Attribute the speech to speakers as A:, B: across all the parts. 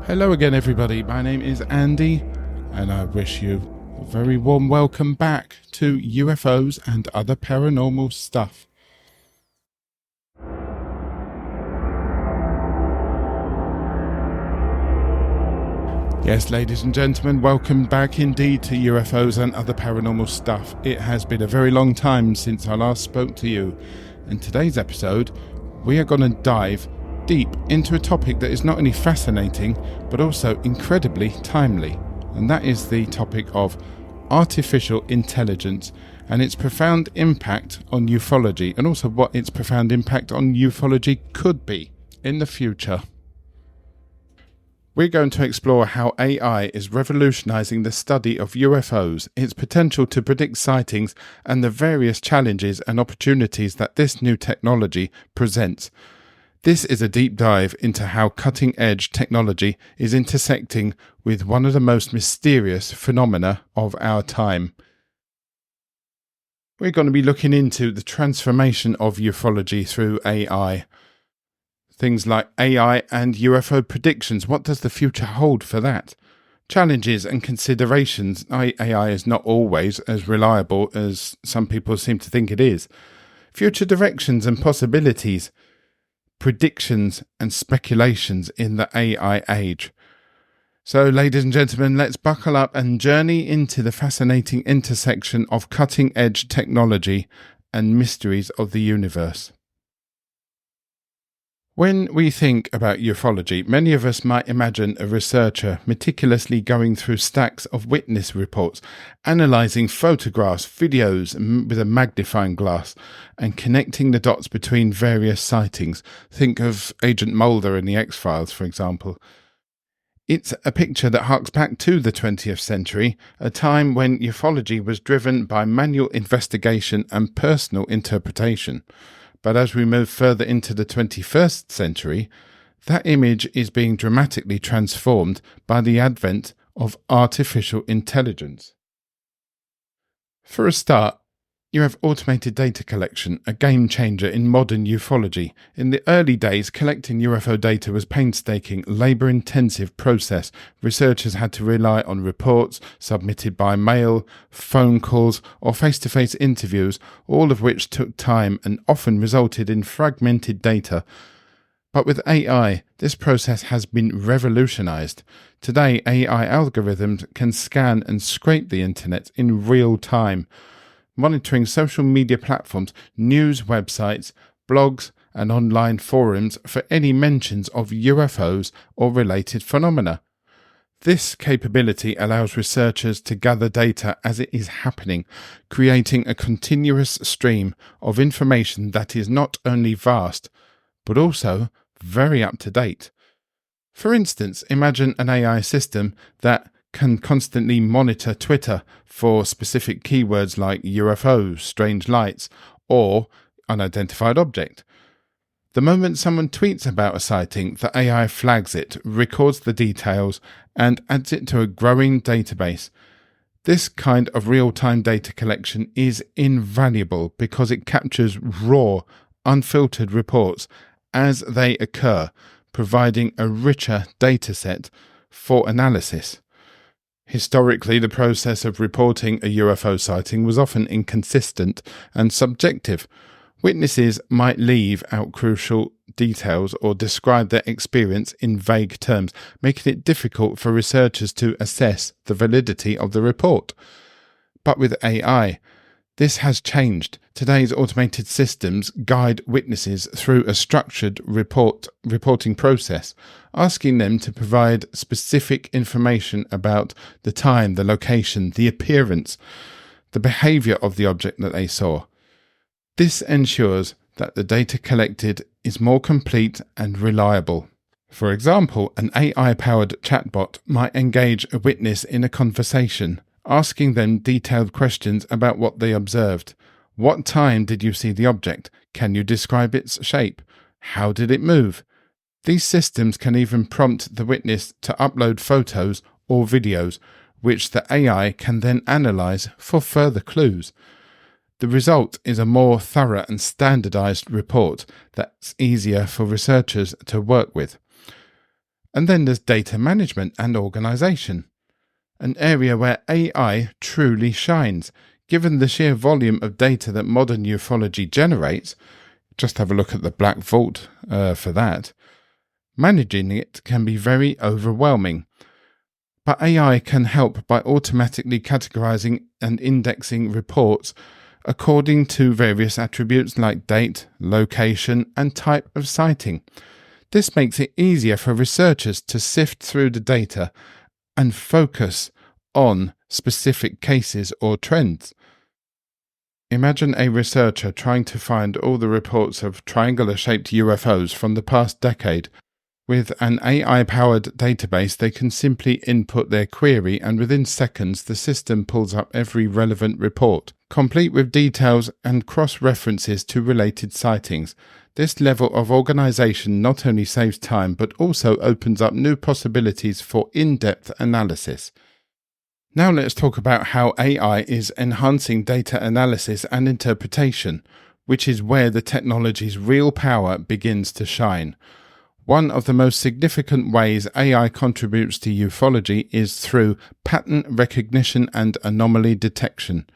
A: Hello again everybody, my name is Andy and I wish you a very warm welcome back to UFOs and other paranormal stuff. Yes, ladies and gentlemen, welcome back indeed to UFOs and other paranormal stuff. It has been a very long time since I last spoke to you. In today's episode, we are going to dive deep into a topic that is not only fascinating but also incredibly timely, and that is the topic of artificial intelligence and its profound impact on ufology, and also what its profound impact on ufology could be in the future. We're going to explore how AI is revolutionizing the study of UFOs, its potential to predict sightings, and the various challenges and opportunities that this new technology presents. This is a deep dive into how cutting-edge technology is intersecting with one of the most mysterious phenomena of our time. We're going to be looking into the transformation of ufology through AI. Things like AI and UFO predictions. What does the future hold for that? Challenges and considerations. AI is not always as reliable as some people seem to think it is. Future directions and possibilities. Predictions and speculations in the AI age. So, ladies and gentlemen, let's buckle up and journey into the fascinating intersection of cutting-edge technology and mysteries of the universe. When we think about ufology, many of us might imagine a researcher meticulously going through stacks of witness reports, analysing photographs, videos with a magnifying glass, and connecting the dots between various sightings. Think of Agent Mulder in the X-Files, for example. It's a picture that harks back to the 20th century, a time when ufology was driven by manual investigation and personal interpretation. But as we move further into the 21st century, that image is being dramatically transformed by the advent of artificial intelligence. For a start, you have automated data collection, a game changer in modern ufology. In the early days, collecting UFO data was a painstaking, labour-intensive process. Researchers had to rely on reports submitted by mail, phone calls, or face-to-face interviews, all of which took time and often resulted in fragmented data. But with AI, this process has been revolutionized. Today, AI algorithms can scan and scrape the internet in real time, monitoring social media platforms, news websites, blogs, and online forums for any mentions of UFOs or related phenomena. This capability allows researchers to gather data as it is happening, creating a continuous stream of information that is not only vast, but also very up-to-date. For instance, imagine an AI system that can constantly monitor Twitter for specific keywords like UFOs, strange lights, or unidentified object. The moment someone tweets about a sighting, the AI flags it, records the details, and adds it to a growing database. This kind of real-time data collection is invaluable because it captures raw, unfiltered reports as they occur, providing a richer dataset for analysis. Historically, the process of reporting a UFO sighting was often inconsistent and subjective. Witnesses might leave out crucial details or describe their experience in vague terms, making it difficult for researchers to assess the validity of the report. But with AI, this has changed. Today's automated systems guide witnesses through a structured reporting process, asking them to provide specific information about the time, the location, the appearance, the behaviour of the object that they saw. This ensures that the data collected is more complete and reliable. For example, an AI-powered chatbot might engage a witness in a conversation, asking them detailed questions about what they observed. What time did you see the object? Can you describe its shape? How did it move? These systems can even prompt the witness to upload photos or videos, which the AI can then analyze for further clues. The result is a more thorough and standardized report that's easier for researchers to work with. And then there's data management and organization, an area where AI truly shines. Given the sheer volume of data that modern ufology generates, just have a look at the Black Vault for that, managing it can be very overwhelming. But AI can help by automatically categorizing and indexing reports according to various attributes like date, location, and type of sighting. This makes it easier for researchers to sift through the data and focus on specific cases or trends. Imagine a researcher trying to find all the reports of triangular-shaped UFOs from the past decade. With an AI-powered database, they can simply input their query, and within seconds the system pulls up every relevant report, complete with details and cross-references to related sightings. This level of organization not only saves time but also opens up new possibilities for in-depth analysis. Now let's talk about how AI is enhancing data analysis and interpretation, which is where the technology's real power begins to shine. One of the most significant ways AI contributes to ufology is through pattern recognition and anomaly detection.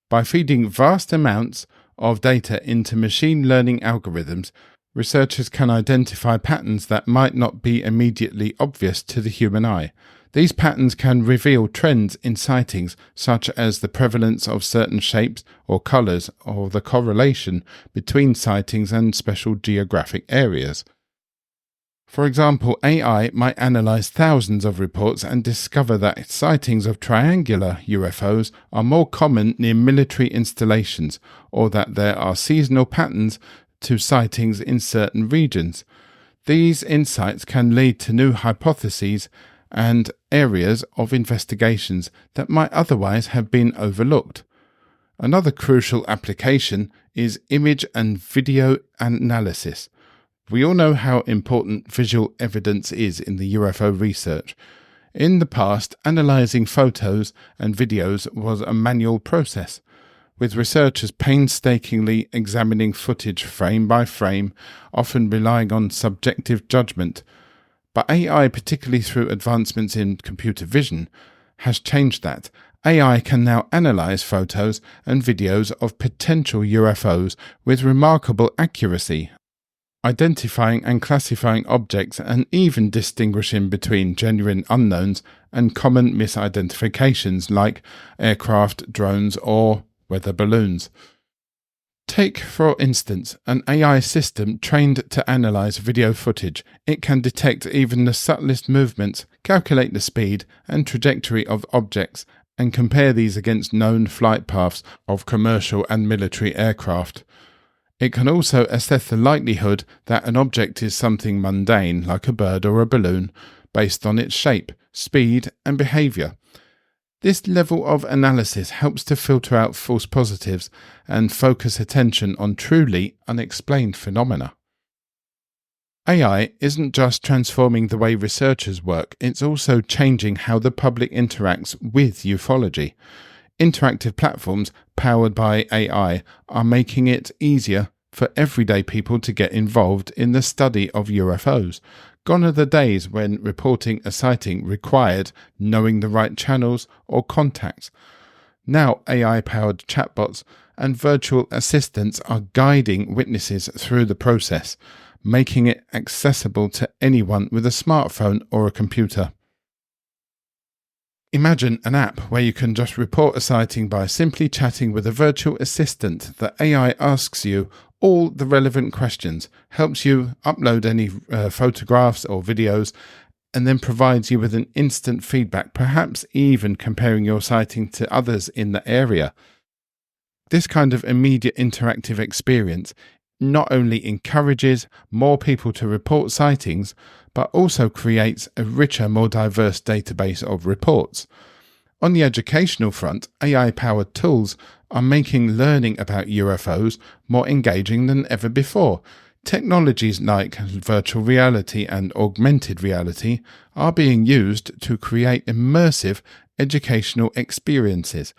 A: By feeding vast amounts of data into machine learning algorithms, researchers can identify patterns that might not be immediately obvious to the human eye. These patterns can reveal trends in sightings, such as the prevalence of certain shapes or colors, or the correlation between sightings and special geographic areas. For example, AI might analyze thousands of reports and discover that sightings of triangular UFOs are more common near military installations, or that there are seasonal patterns to sightings in certain regions. These insights can lead to new hypotheses and areas of investigations that might otherwise have been overlooked. Another crucial application is image and video analysis. We all know how important visual evidence is in the UFO research. In the past, analyzing photos and videos was a manual process, with researchers painstakingly examining footage frame by frame, often relying on subjective judgment. But AI, particularly through advancements in computer vision, has changed that. AI can now analyze photos and videos of potential UFOs with remarkable accuracy, identifying and classifying objects and even distinguishing between genuine unknowns and common misidentifications like aircraft, drones, or weather balloons. Take, for instance, an AI system trained to analyze video footage. It can detect even the subtlest movements, calculate the speed and trajectory of objects, and compare these against known flight paths of commercial and military aircraft. It can also assess the likelihood that an object is something mundane, like a bird or a balloon, based on its shape, speed, and behavior. This level of analysis helps to filter out false positives and focus attention on truly unexplained phenomena. AI isn't just transforming the way researchers work, it's also changing how the public interacts with ufology. Interactive platforms powered by AI are making it easier for everyday people to get involved in the study of UFOs. Gone are the days when reporting a sighting required knowing the right channels or contacts. Now AI-powered chatbots and virtual assistants are guiding witnesses through the process, making it accessible to anyone with a smartphone or a computer. Imagine an app where you can just report a sighting by simply chatting with a virtual assistant. The AI asks you all the relevant questions, helps you upload any photographs or videos, and then provides you with an instant feedback, perhaps even comparing your sighting to others in the area. This kind of immediate interactive experience not only encourages more people to report sightings, but also creates a richer, more diverse database of reports. On the educational front, AI-powered tools are making learning about UFOs more engaging than ever before. Technologies like virtual reality and augmented reality are being used to create immersive educational experiences.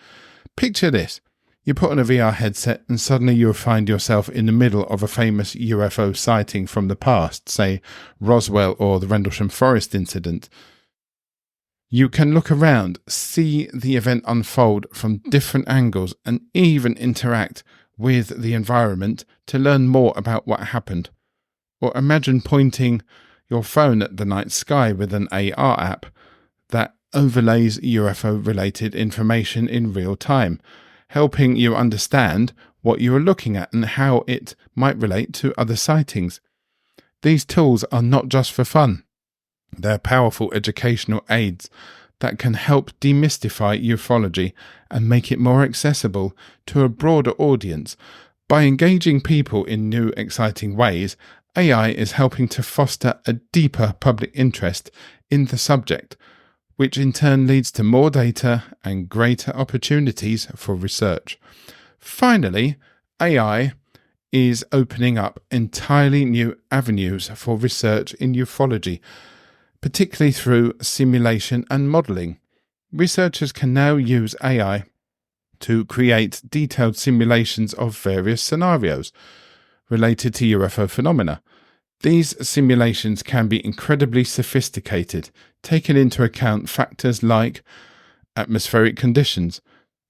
A: Picture this. You put on a VR headset and suddenly you'll find yourself in the middle of a famous UFO sighting from the past, say Roswell or the Rendlesham Forest incident. You can look around, see the event unfold from different angles, and even interact with the environment to learn more about what happened. Or imagine pointing your phone at the night sky with an AR app that overlays UFO-related information in real time, helping you understand what you are looking at and how it might relate to other sightings. These tools are not just for fun. They're powerful educational aids that can help demystify ufology and make it more accessible to a broader audience. By engaging people in new, exciting ways, AI is helping to foster a deeper public interest in the subject, which in turn leads to more data and greater opportunities for research. Finally, AI is opening up entirely new avenues for research in ufology, particularly through simulation and modelling. Researchers can now use AI to create detailed simulations of various scenarios related to UFO phenomena. These simulations can be incredibly sophisticated, taking into account factors like atmospheric conditions,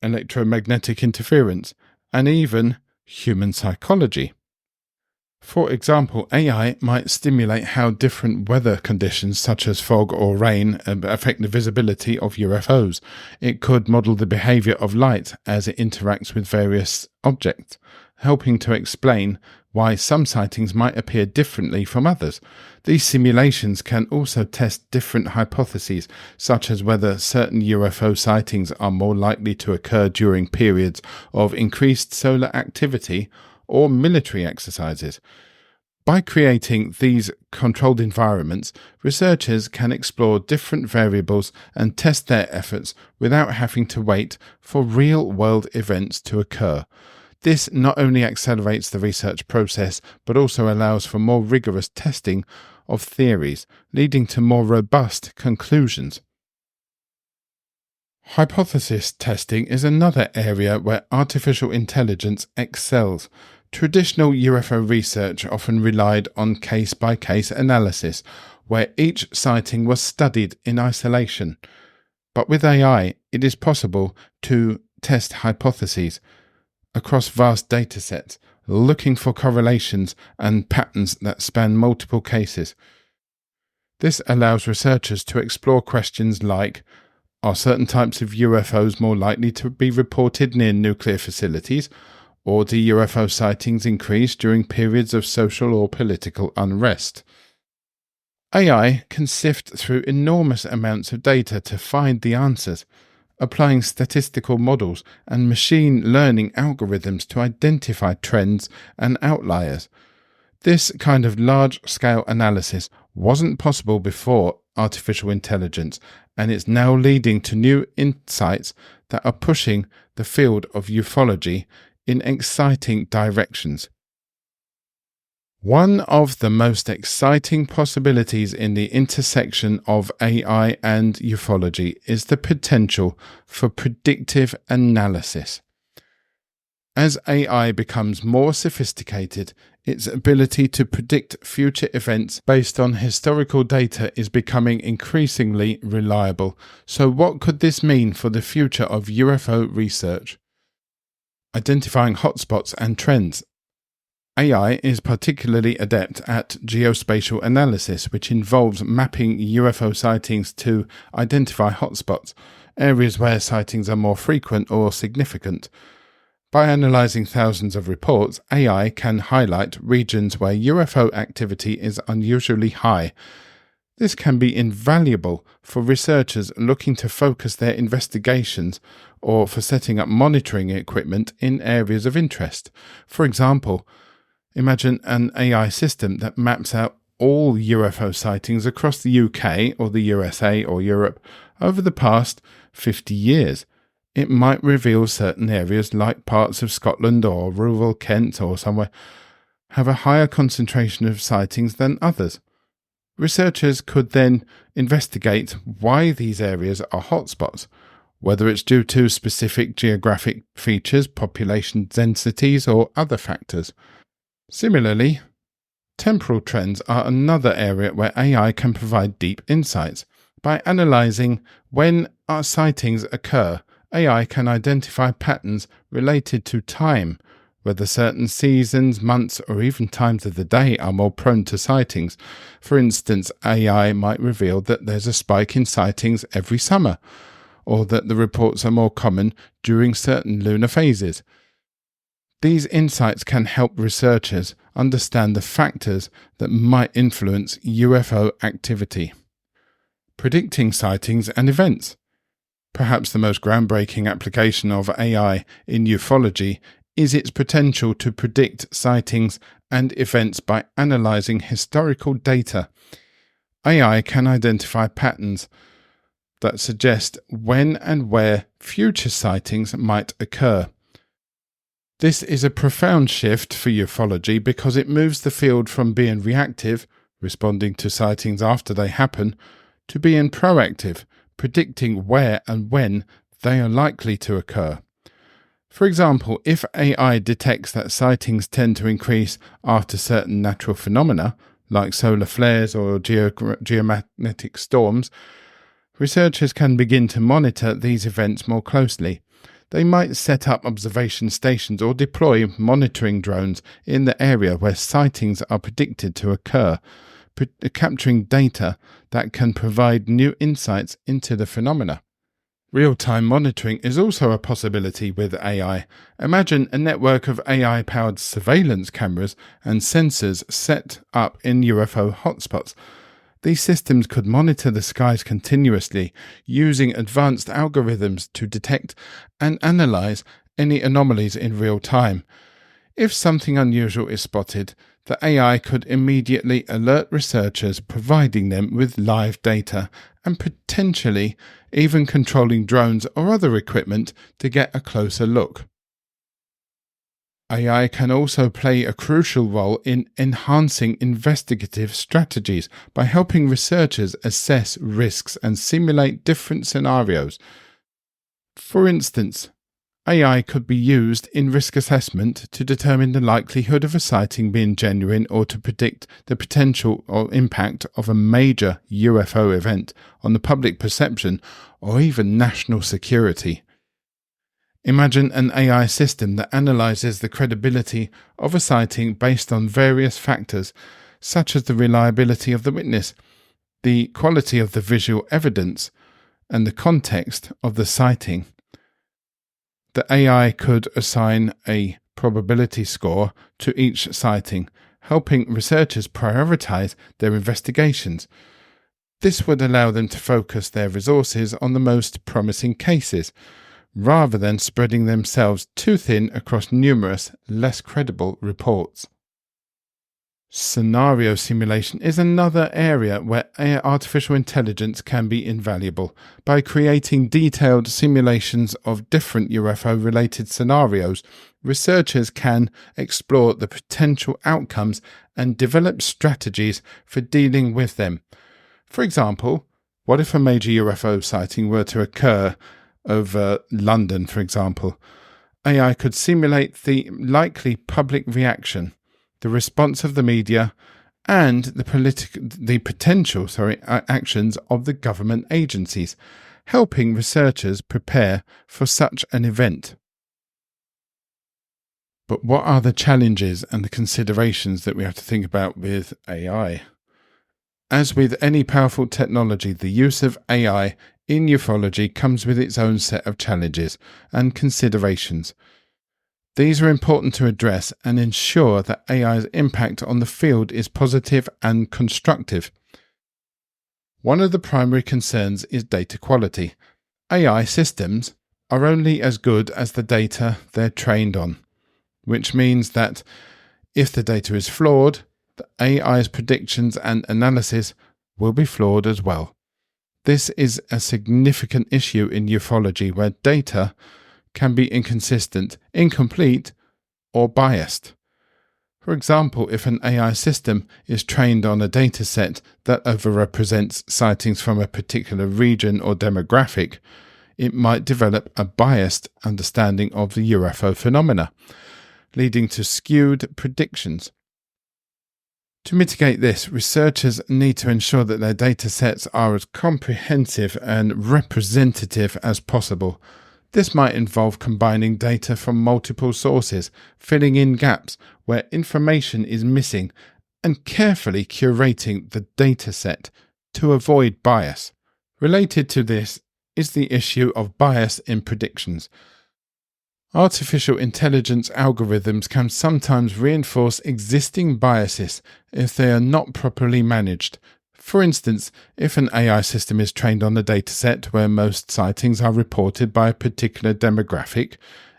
A: electromagnetic interference, and even human psychology. For example, AI might stimulate how different weather conditions such as fog or rain affect the visibility of UFOs. It could model the behavior of light as it interacts with various objects, helping to explain why some sightings might appear differently from others. These simulations can also test different hypotheses, such as whether certain UFO sightings are more likely to occur during periods of increased solar activity or military exercises. By creating these controlled environments, researchers can explore different variables and test their efforts without having to wait for real-world events to occur. This not only accelerates the research process, but also allows for more rigorous testing of theories, leading to more robust conclusions. Hypothesis testing is another area where artificial intelligence excels. Traditional UFO research often relied on case-by-case analysis, where each sighting was studied in isolation. But with AI, it is possible to test hypotheses across vast datasets, looking for correlations and patterns that span multiple cases. This allows researchers to explore questions like, are certain types of UFOs more likely to be reported near nuclear facilities, or do UFO sightings increase during periods of social or political unrest? AI can sift through enormous amounts of data to find the answers, applying statistical models and machine learning algorithms to identify trends and outliers. This kind of large-scale analysis wasn't possible before artificial intelligence, and it's now leading to new insights that are pushing the field of ufology in exciting directions. One of the most exciting possibilities in the intersection of AI and ufology is the potential for predictive analysis. As AI becomes more sophisticated, its ability to predict future events based on historical data is becoming increasingly reliable. So what could this mean for the future of UFO research? Identifying hotspots and trends. AI is particularly adept at geospatial analysis, which involves mapping UFO sightings to identify hotspots, areas where sightings are more frequent or significant. By analyzing thousands of reports, AI can highlight regions where UFO activity is unusually high. This can be invaluable for researchers looking to focus their investigations or for setting up monitoring equipment in areas of interest. For example, imagine an AI system that maps out all UFO sightings across the UK or the USA or Europe over the past 50 years. It might reveal certain areas like parts of Scotland or rural Kent or somewhere have a higher concentration of sightings than others. Researchers could then investigate why these areas are hotspots, whether it's due to specific geographic features, population densities, or other factors. Similarly, temporal trends are another area where AI can provide deep insights. By analyzing when our sightings occur, AI can identify patterns related to time, whether certain seasons, months, or even times of the day are more prone to sightings. For instance, AI might reveal that there's a spike in sightings every summer, or that the reports are more common during certain lunar phases. These insights can help researchers understand the factors that might influence UFO activity. Predicting sightings and events. Perhaps the most groundbreaking application of AI in ufology is its potential to predict sightings and events by analyzing historical data. AI can identify patterns that suggest when and where future sightings might occur. This is a profound shift for ufology because it moves the field from being reactive, responding to sightings after they happen, to being proactive, predicting where and when they are likely to occur. For example, if AI detects that sightings tend to increase after certain natural phenomena, like solar flares or geomagnetic storms, researchers can begin to monitor these events more closely. They might set up observation stations or deploy monitoring drones in the area where sightings are predicted to occur, capturing data that can provide new insights into the phenomena. Real-time monitoring is also a possibility with AI. Imagine a network of AI-powered surveillance cameras and sensors set up in UFO hotspots. These systems could monitor the skies continuously, using advanced algorithms to detect and analyze any anomalies in real time. If something unusual is spotted, the AI could immediately alert researchers, providing them with live data and potentially even controlling drones or other equipment to get a closer look. AI can also play a crucial role in enhancing investigative strategies by helping researchers assess risks and simulate different scenarios. For instance, AI could be used in risk assessment to determine the likelihood of a sighting being genuine or to predict the potential or impact of a major UFO event on the public perception or even national security. Imagine an AI system that analyzes the credibility of a sighting based on various factors, such as the reliability of the witness, the quality of the visual evidence, and the context of the sighting. The AI could assign a probability score to each sighting, helping researchers prioritize their investigations. This would allow them to focus their resources on the most promising cases, rather than spreading themselves too thin across numerous, less credible reports. Scenario simulation is another area where artificial intelligence can be invaluable. By creating detailed simulations of different UFO-related scenarios, researchers can explore the potential outcomes and develop strategies for dealing with them. For example, what if a major UFO sighting were to occur over London, for example? AI could simulate the likely public reaction, the response of the media, and the potential actions of the government agencies, helping researchers prepare for such an event. But what are the challenges and the considerations that we have to think about with AI? As with any powerful technology, the use of AI in ufology comes with its own set of challenges and considerations. These are important to address and ensure that AI's impact on the field is positive and constructive. One of the primary concerns is data quality. AI systems are only as good as the data they're trained on, which means that if the data is flawed, the AI's predictions and analysis will be flawed as well. This is a significant issue in ufology where data can be inconsistent, incomplete, or biased. For example, if an AI system is trained on a dataset that overrepresents sightings from a particular region or demographic, it might develop a biased understanding of the UFO phenomena, leading to skewed predictions. To mitigate this, researchers need to ensure that their data sets are as comprehensive and representative as possible. This might involve combining data from multiple sources, filling in gaps where information is missing, and carefully curating the data set to avoid bias. Related to this is the issue of bias in predictions. Artificial intelligence algorithms can sometimes reinforce existing biases if they are not properly managed. For instance, if an AI system is trained on a dataset where most sightings are reported by a particular demographic,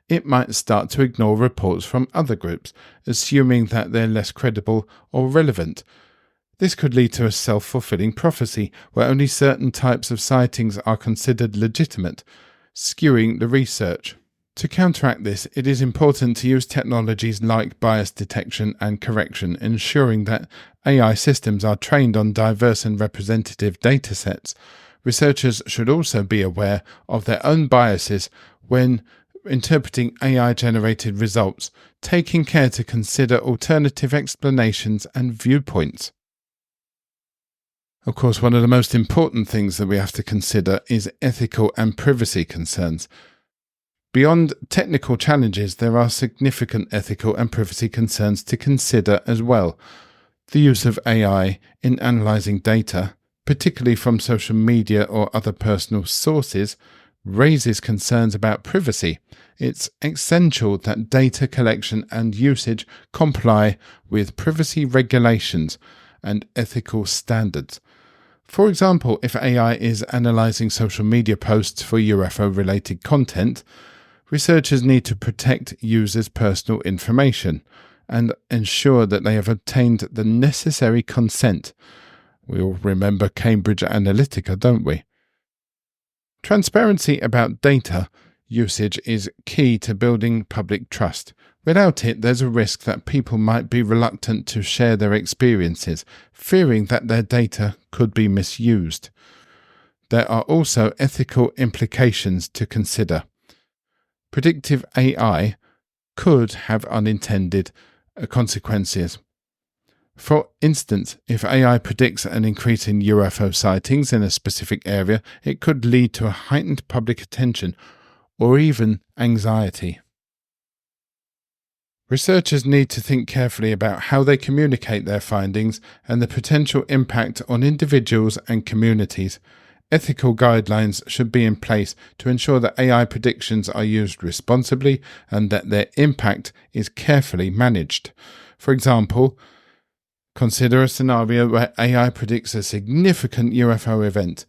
A: it might start to ignore reports from other groups, assuming that they're less credible or relevant. This could lead to a self-fulfilling prophecy where only certain types of sightings are considered legitimate, skewing the research. To counteract this, it is important to use technologies like bias detection and correction, ensuring that AI systems are trained on diverse and representative datasets. Researchers should also be aware of their own biases when interpreting AI-generated results, taking care to consider alternative explanations and viewpoints. Of course, one of the most important things that we have to consider is ethical and privacy concerns. Beyond technical challenges, there are significant ethical and privacy concerns to consider as well. The use of AI in analysing data, particularly from social media or other personal sources, raises concerns about privacy. It's essential that data collection and usage comply with privacy regulations and ethical standards. For example, if AI is analysing social media posts for UFO-related content, researchers need to protect users' personal information and ensure that they have obtained the necessary consent. We all remember Cambridge Analytica, don't we? Transparency about data usage is key to building public trust. Without it, there's a risk that people might be reluctant to share their experiences, fearing that their data could be misused. There are also ethical implications to consider. Predictive AI could have unintended consequences. For instance, if AI predicts an increase in UFO sightings in a specific area, it could lead to a heightened public attention or even anxiety. Researchers need to think carefully about how they communicate their findings and the potential impact on individuals and communities. Ethical guidelines should be in place to ensure that AI predictions are used responsibly and that their impact is carefully managed. For example, consider a scenario where AI predicts a significant UFO event.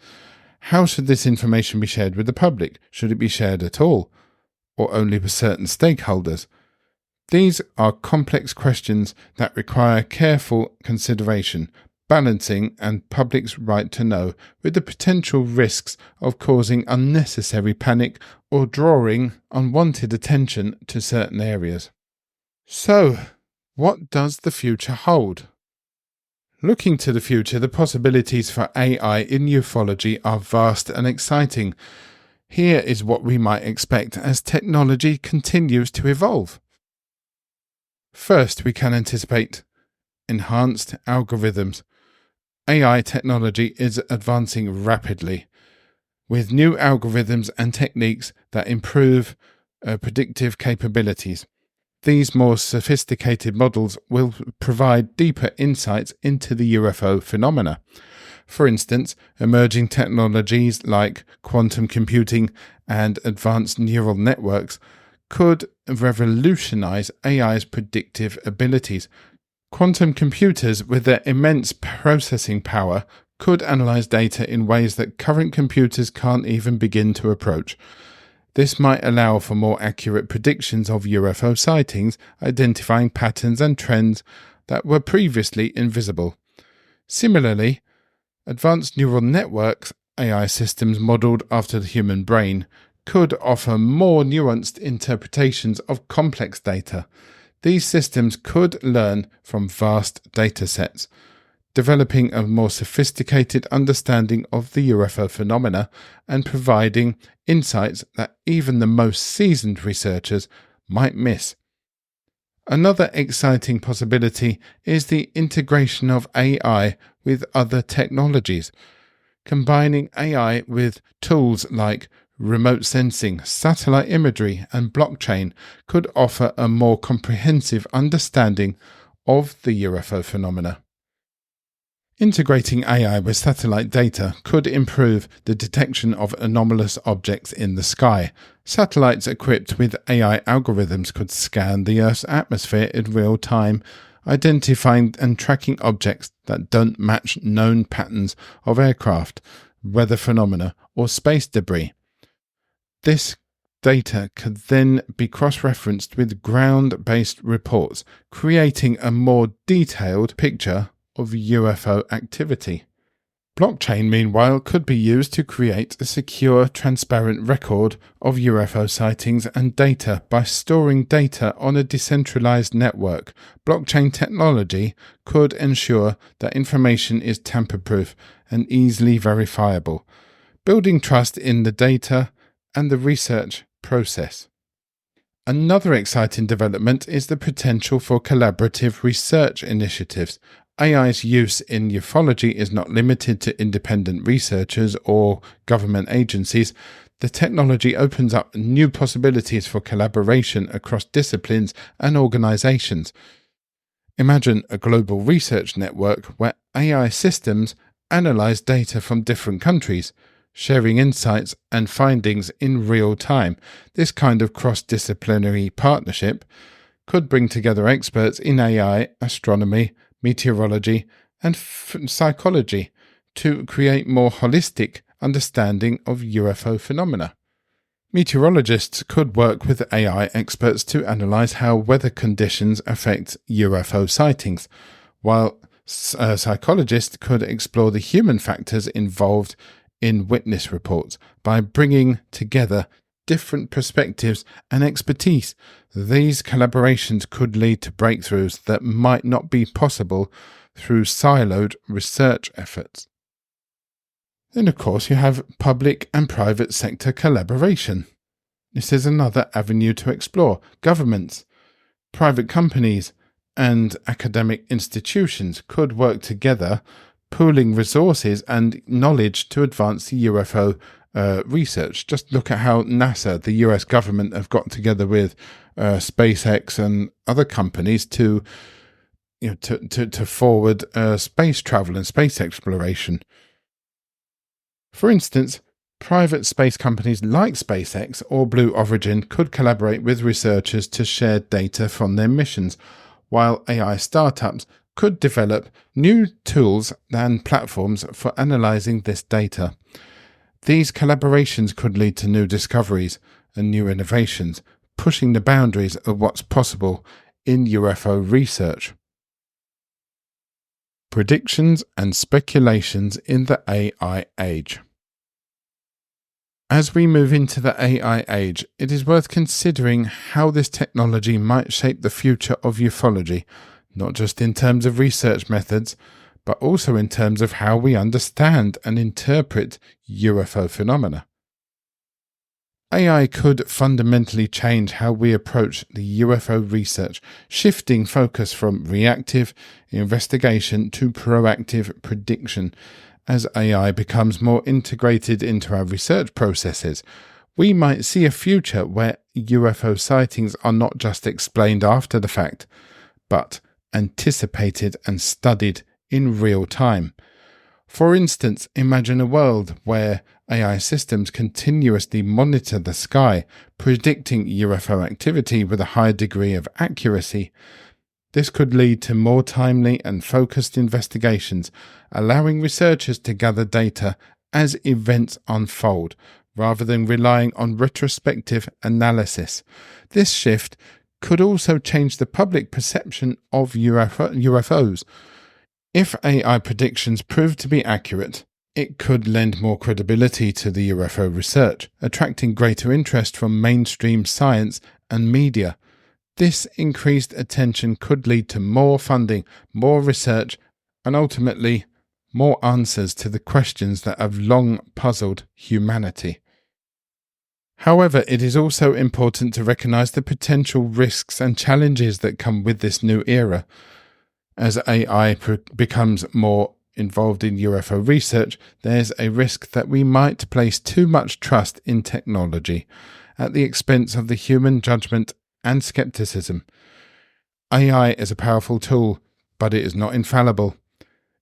A: How should this information be shared with the public? Should it be shared at all, or only with certain stakeholders? These are complex questions that require careful consideration, balancing and public's right to know with the potential risks of causing unnecessary panic or drawing unwanted attention to certain areas. So, what does the future hold? Looking to the future, the possibilities for AI in ufology are vast and exciting. Here is what we might expect as technology continues to evolve. First, we can anticipate enhanced algorithms. AI technology is advancing rapidly, with new algorithms and techniques that improve predictive capabilities. These more sophisticated models will provide deeper insights into the UFO phenomena. For instance, emerging technologies like quantum computing and advanced neural networks could revolutionize AI's predictive abilities. Quantum computers, with their immense processing power, could analyze data in ways that current computers can't even begin to approach. This might allow for more accurate predictions of UFO sightings, identifying patterns and trends that were previously invisible. Similarly, advanced neural networks, AI systems modeled after the human brain, could offer more nuanced interpretations of complex data. These systems could learn from vast datasets. developing a more sophisticated understanding of the UFO phenomena and providing insights that even the most seasoned researchers might miss. Another exciting possibility is the integration of AI with other technologies. Combining AI with tools like remote sensing, satellite imagery, and blockchain could offer a more comprehensive understanding of the UFO phenomena. Integrating AI with satellite data could improve the detection of anomalous objects in the sky. Satellites equipped with AI algorithms could scan the Earth's atmosphere in real time, identifying and tracking objects that don't match known patterns of aircraft, weather phenomena, or space debris. This data could then be cross-referenced with ground-based reports, creating a more detailed picture of UFO activity. Blockchain, meanwhile, could be used to create a secure, transparent record of UFO sightings and data by storing data on a decentralized network. Blockchain technology could ensure that information is tamper-proof and easily verifiable, building trust in the data and the research process. Another exciting development is the potential for collaborative research initiatives. AI's use in ufology is not limited to independent researchers or government agencies. The technology opens up new possibilities for collaboration across disciplines and organizations. Imagine a global research network where AI systems analyze data from different countries, sharing insights and findings in real time. This kind of cross-disciplinary partnership could bring together experts in AI, astronomy, meteorology, and psychology to create more holistic understanding of UFO phenomena. Meteorologists could work with AI experts to analyze how weather conditions affect UFO sightings, while psychologists could explore the human factors involved in witness reports. By bringing together different perspectives and expertise, these collaborations could lead to breakthroughs that might not be possible through siloed research efforts. Then, of course, you have public and private sector collaboration. This is another avenue to explore. Governments, private companies, and academic institutions could work together, pooling resources and knowledge to advance the UFO research. Just look at how NASA, the US government, have got together with SpaceX and other companies to forward space travel and space exploration. For instance, private space companies like SpaceX or Blue Origin could collaborate with researchers to share data from their missions, while AI startups could develop new tools and platforms for analyzing this data. These collaborations could lead to new discoveries and new innovations, pushing the boundaries of what's possible in UFO research. Predictions and speculations in the AI age. As we move into the AI age, it is worth considering how this technology might shape the future of ufology, not just in terms of research methods, but also in terms of how we understand and interpret UFO phenomena. AI could fundamentally change how we approach the UFO research, shifting focus from reactive investigation to proactive prediction. As AI becomes more integrated into our research processes, we might see a future where UFO sightings are not just explained after the fact, but anticipated and studied in real time. For instance, imagine a world where AI systems continuously monitor the sky, predicting UFO activity with a high degree of accuracy. This could lead to more timely and focused investigations, allowing researchers to gather data as events unfold, rather than relying on retrospective analysis. This shift could also change the public perception of UFOs. If AI predictions prove to be accurate, it could lend more credibility to the UFO research, attracting greater interest from mainstream science and media. This increased attention could lead to more funding, more research, and ultimately more answers to the questions that have long puzzled humanity. However, it is also important to recognize the potential risks and challenges that come with this new era. As AI becomes more involved in UFO research, there's a risk that we might place too much trust in technology at the expense of the human judgment and skepticism. AI is a powerful tool, but it is not infallible.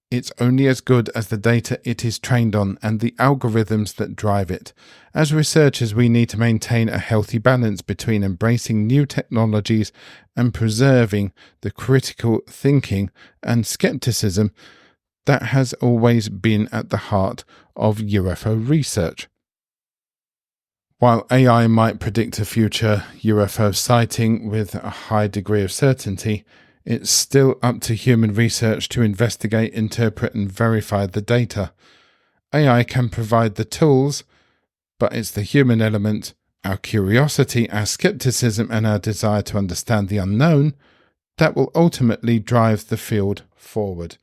A: It's only as good as the data it is trained on and the algorithms that drive it. As researchers, we need to maintain a healthy balance between embracing new technologies and preserving the critical thinking and skepticism that has always been at the heart of UFO research. While AI might predict a future UFO sighting with a high degree of certainty, it's still up to human research to investigate, interpret, and verify the data. AI can provide the tools, but it's the human element, our curiosity, our skepticism, and our desire to understand the unknown that will ultimately drive the field forward.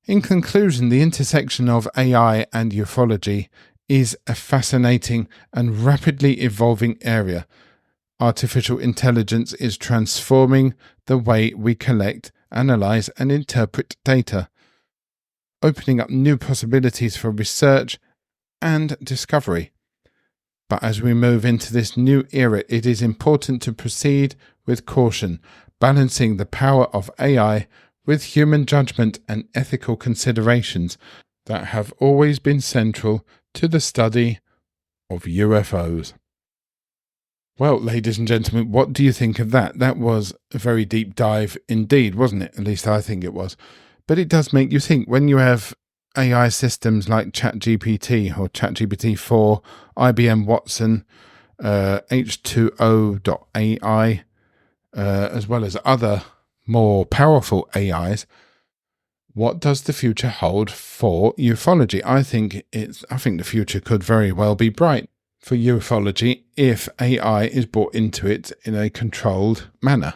A: In conclusion, the intersection of AI and ufology is a fascinating and rapidly evolving area. Artificial intelligence is transforming the way we collect, analyze, and interpret data, opening up new possibilities for research and discovery. But as we move into this new era, it is important to proceed with caution, balancing the power of AI with human judgment and ethical considerations that have always been central to the study of UFOs. Well, ladies and gentlemen, what do you think of that? That was a very deep dive indeed, wasn't it? At least I think it was. But it does make you think when you have AI systems like ChatGPT or ChatGPT-4, IBM Watson, H2O.ai, as well as other more powerful AIs. What does the future hold for ufology? I think the future could very well be bright for ufology if AI is brought into it in a controlled manner.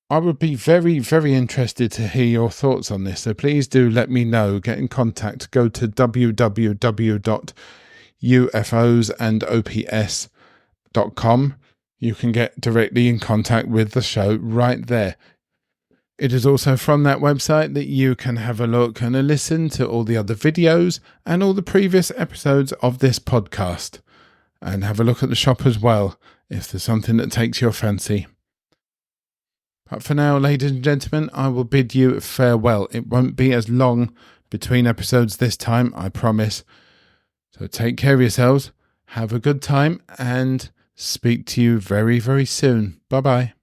A: I would be very, very interested to hear your thoughts on this, so please do let me know. Get in contact. Go to www.ufosandops.com. You can get directly in contact with the show right there. It is also from that website that you can have a look and a listen to all the other videos and all the previous episodes of this podcast. And have a look at the shop as well, if there's something that takes your fancy. But for now, ladies and gentlemen, I will bid you farewell. It won't be as long between episodes this time, I promise. So take care of yourselves, have a good time, and speak to you very, very soon. Bye-bye.